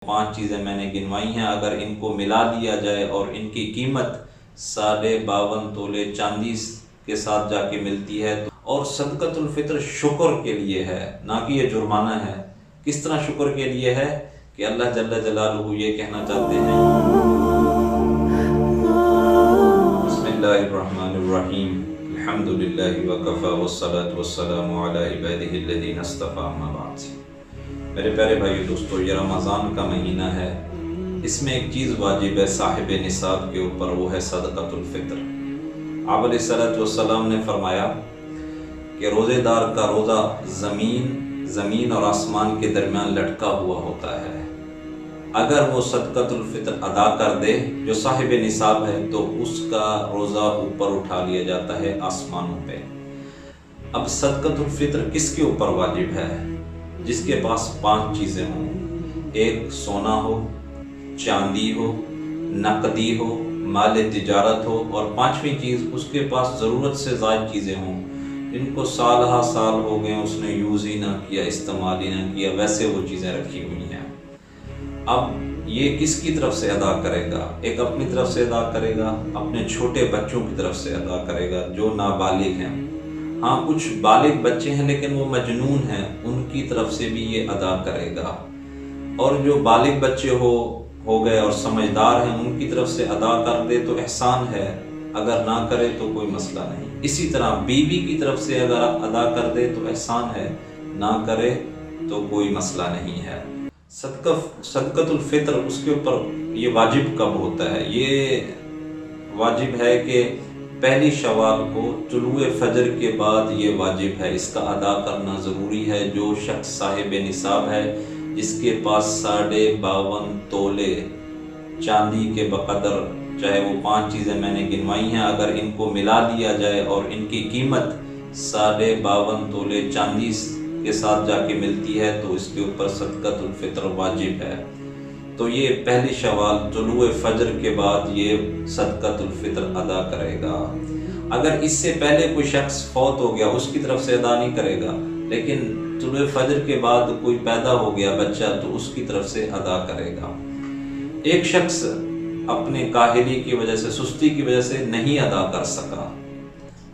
5 چیزیں میں نے گنوائی ہیں، اگر ان کو ملا دیا جائے اور ان کی قیمت 52.5 تولے چاندی کے ساتھ جا کے ملتی ہے اور صدقۃ الفطر شکر کے لیے ہے، نہ کہ یہ جرمانہ ہے۔ کس طرح شکر کے لیے ہے کہ اللہ جل جلالہ یہ کہنا چاہتے ہیں، بسم اللہ الرحمن الرحیم، الحمدللہ وکفی والصلاة والسلام علی عبادہ الذین اصطفی، اما بعد۔ میرے پیارے بھائی دوستو، یہ رمضان کا مہینہ ہے، اس میں ایک چیز واجب ہے صاحب نصاب کے اوپر، وہ ہے صدقۃ الفطر۔ آپ علیہ الصلوۃ والسلام نے فرمایا کہ روزے دار کا روزہ زمین اور آسمان کے درمیان لٹکا ہوا ہوتا ہے، اگر وہ صدقۃ الفطر ادا کر دے جو صاحب نصاب ہے تو اس کا روزہ اوپر اٹھا لیا جاتا ہے آسمانوں پہ۔ اب صدقۃ الفطر کس کے اوپر واجب ہے؟ جس کے پاس 5 چیزیں ہوں، ایک سونا ہو، چاندی ہو، نقدی ہو، مال تجارت ہو، اور 5ویں چیز اس کے پاس ضرورت سے زائد چیزیں ہوں جن کو سال ہا سال ہو گئے اس نے یوز ہی نہ کیا، استعمال ہی نہ کیا، ویسے وہ چیزیں رکھی ہوئی ہیں۔ اب یہ کس کی طرف سے ادا کرے گا؟ ایک اپنی طرف سے ادا کرے گا، اپنے چھوٹے بچوں کی طرف سے ادا کرے گا جو نابالغ ہیں۔ ہاں، کچھ بالغ بچے ہیں لیکن وہ مجنون ہیں، ان کی طرف سے بھی یہ ادا کرے گا، اور جو بالغ بچے ہو گئے اور سمجھدار ہیں ان کی طرف سے ادا کر دے تو احسان ہے، اگر نہ کرے تو کوئی مسئلہ نہیں۔ اسی طرح بیوی کی طرف سے اگر ادا کر دے تو احسان ہے، نہ کرے تو کوئی مسئلہ نہیں ہے۔ صدقۃ الفطر اس کے اوپر یہ واجب کب ہوتا ہے؟ یہ واجب ہے کہ پہلی شوال کو طلوع فجر کے بعد یہ واجب ہے، اس کا ادا کرنا ضروری ہے۔ جو شخص صاحب نصاب ہے، جس کے پاس 52.5 تولے چاندی کے بقدر، چاہے وہ 5 چیزیں میں نے گنوائی ہیں، اگر ان کو ملا دیا جائے اور ان کی قیمت 52.5 تولے چاندی کے ساتھ جا کے ملتی ہے تو اس کے اوپر صدقۃ الفطر واجب ہے۔ تو یہ پہلی شوال طلوع فجر کے بعد یہ صدقۃ الفطر ادا کرے گا۔ اگر اس سے پہلے کوئی شخص فوت ہو گیا اس کی طرف سے ادا نہیں کرے گا، لیکن طلوع فجر کے بعد کوئی پیدا ہو گیا بچہ تو اس کی طرف سے ادا کرے گا۔ ایک شخص اپنے کاہلی کی وجہ سے، سستی کی وجہ سے نہیں ادا کر سکا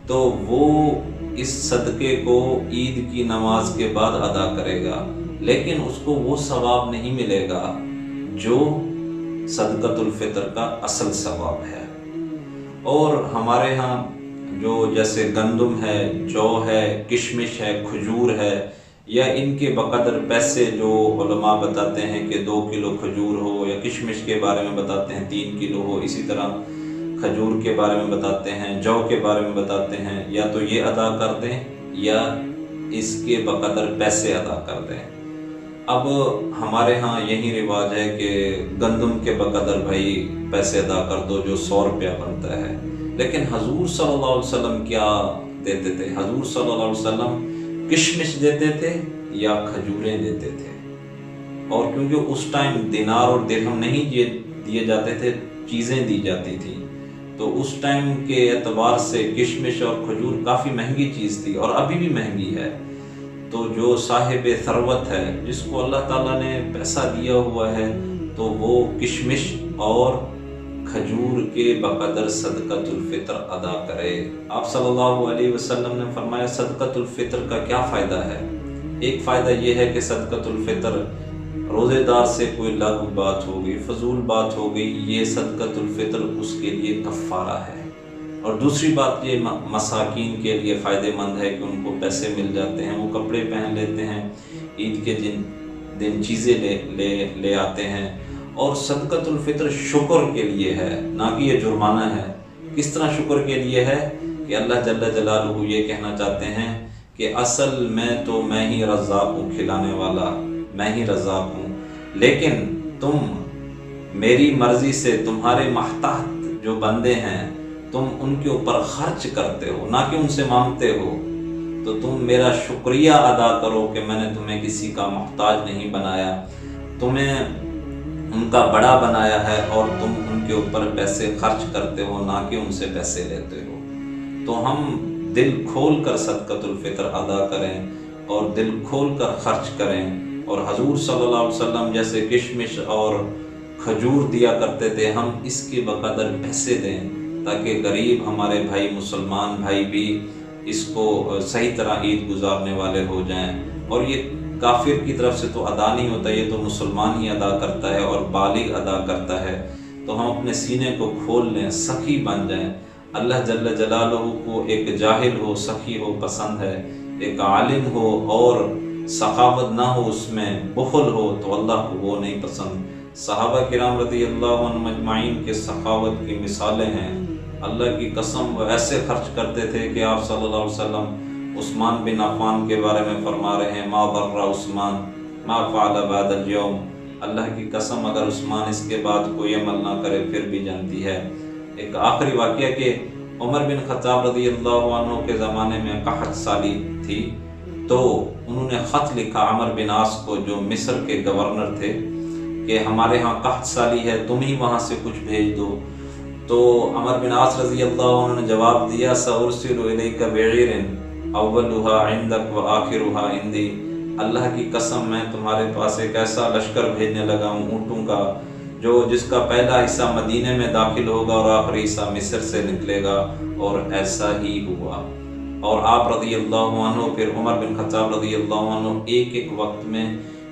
تو وہ اس صدقے کو عید کی نماز کے بعد ادا کرے گا، لیکن اس کو وہ ثواب نہیں ملے گا جو صدقۃ الفطر کا اصل ثواب ہے۔ اور ہمارے ہاں جو جیسے گندم ہے، جو ہے، کشمش ہے، کھجور ہے، یا ان کے بقدر پیسے جو علماء بتاتے ہیں کہ 2 کلو کھجور ہو، یا کشمش کے بارے میں بتاتے ہیں 3 کلو ہو، اسی طرح کھجور کے بارے میں بتاتے ہیں، جو کے بارے میں بتاتے ہیں، یا تو یہ ادا کر دیں یا اس کے بقدر پیسے ادا کر دیں۔ اب ہمارے ہاں یہی رواج ہے کہ گندم کے بقدر بھائی پیسے ادا کر دو جو 100 روپیہ بنتا ہے، لیکن حضور صلی اللہ علیہ وسلم کیا دیتے تھے؟ حضور صلی اللہ علیہ وسلم کشمش دیتے تھے یا کھجوریں دیتے تھے، اور کیونکہ اس ٹائم دینار اور درہم نہیں دیے جاتے تھے، چیزیں دی جاتی تھی، تو اس ٹائم کے اعتبار سے کشمش اور کھجور کافی مہنگی چیز تھی اور ابھی بھی مہنگی ہے۔ تو جو صاحب ثروت ہے، جس کو اللہ تعالیٰ نے پیسہ دیا ہوا ہے، تو وہ کشمش اور کھجور کے بقدر صدقۃ الفطر ادا کرے۔ آپ صلی اللہ علیہ وسلم نے فرمایا صدقۃ الفطر کا کیا فائدہ ہے؟ ایک فائدہ یہ ہے کہ صدقۃ الفطر روزے دار سے کوئی لغو بات ہو گئی، فضول بات ہو گئی، یہ صدقۃ الفطر اس کے لیے کفارہ ہے۔ اور دوسری بات یہ مساکین کے لیے فائدہ مند ہے کہ ان کو پیسے مل جاتے ہیں، وہ کپڑے پہن لیتے ہیں، عید کے دن چیزیں لے آتے ہیں۔ اور صدقۃ الفطر شکر کے لیے ہے، نہ کہ یہ جرمانہ ہے۔ کس طرح شکر کے لیے ہے کہ اللہ جل جلالہ یہ کہنا چاہتے ہیں کہ اصل میں ہی رزاق ہوں، کھلانے والا میں ہی رزاق ہوں، لیکن تم میری مرضی سے تمہارے محتاج جو بندے ہیں تم ان کے اوپر خرچ کرتے ہو، نہ کہ ان سے مانگتے ہو، تو تم میرا شکریہ ادا کرو کہ میں نے تمہیں کسی کا محتاج نہیں بنایا، تمہیں ان کا بڑا بنایا ہے، اور تم ان کے اوپر پیسے خرچ کرتے ہو، نہ کہ ان سے پیسے لیتے ہو۔ تو ہم دل کھول کر صدقۃ الفطر ادا کریں اور دل کھول کر خرچ کریں، اور حضور صلی اللہ علیہ وسلم جیسے کشمش اور کھجور دیا کرتے تھے، ہم اس کے بقدر پیسے دیں تاکہ غریب ہمارے بھائی مسلمان بھائی بھی اس کو صحیح طرح عید گزارنے والے ہو جائیں۔ اور یہ کافر کی طرف سے تو ادا نہیں ہوتا، یہ تو مسلمان ہی ادا کرتا ہے اور بالغ ادا کرتا ہے۔ تو ہم اپنے سینے کو کھول لیں، سخی بن جائیں۔ اللہ جل جلالہ کو ایک جاہل ہو سخی ہو پسند ہے، ایک عالم ہو اور سخاوت نہ ہو، اس میں بخل ہو، تو اللہ کو وہ نہیں پسند۔ صحابہ کرام رضی اللہ عنہم اجمعین کے سخاوت کی مثالیں ہیں۔ اللہ کی قسم وہ ایسے خرچ کرتے تھے کہ آپ صلی اللہ علیہ وسلم عثمان بن عفان کے بارے میں فرما رہے ہیں، ما ضر عثمان ما فعل بعد اليوم، اللہ کی قسم اگر عثمان اس کے بعد کوئی عمل نہ کرے پھر بھی جنتی ہے۔ ایک آخری واقعہ کہ عمر بن خطاب رضی اللہ عنہ کے زمانے میں قحط سالی تھی، تو انہوں نے خط لکھا عمر بن عاص کو جو مصر کے گورنر تھے کہ ہمارے ہاں قحط سالی ہے، تم ہی وہاں سے کچھ بھیج دو۔ تو عمر بن عاص رضی اللہ عنہ نے جواب دیا، سأرسل الیک بعیر اولھا عندک وآخرھا عندی، اللہ کی قسم میں تمہارے پاس ایک ایسا لشکر بھیجنے لگا ہوں اونٹوں کا، جس کا پہلا حصہ مدینے میں داخل ہوگا اور آخری حصہ مصر سے نکلے گا، اور ایسا ہی ہوا۔ اور آپ رضی اللہ عنہ پھر عمر بن خطاب رضی اللہ عنہ ایک ایک وقت میں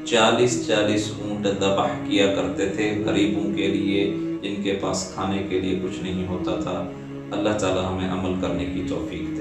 40 اونٹ ذبح کیا کرتے تھے غریبوں کے لیے جن کے پاس کھانے کے لیے کچھ نہیں ہوتا تھا۔ اللہ تعالی ہمیں عمل کرنے کی توفیق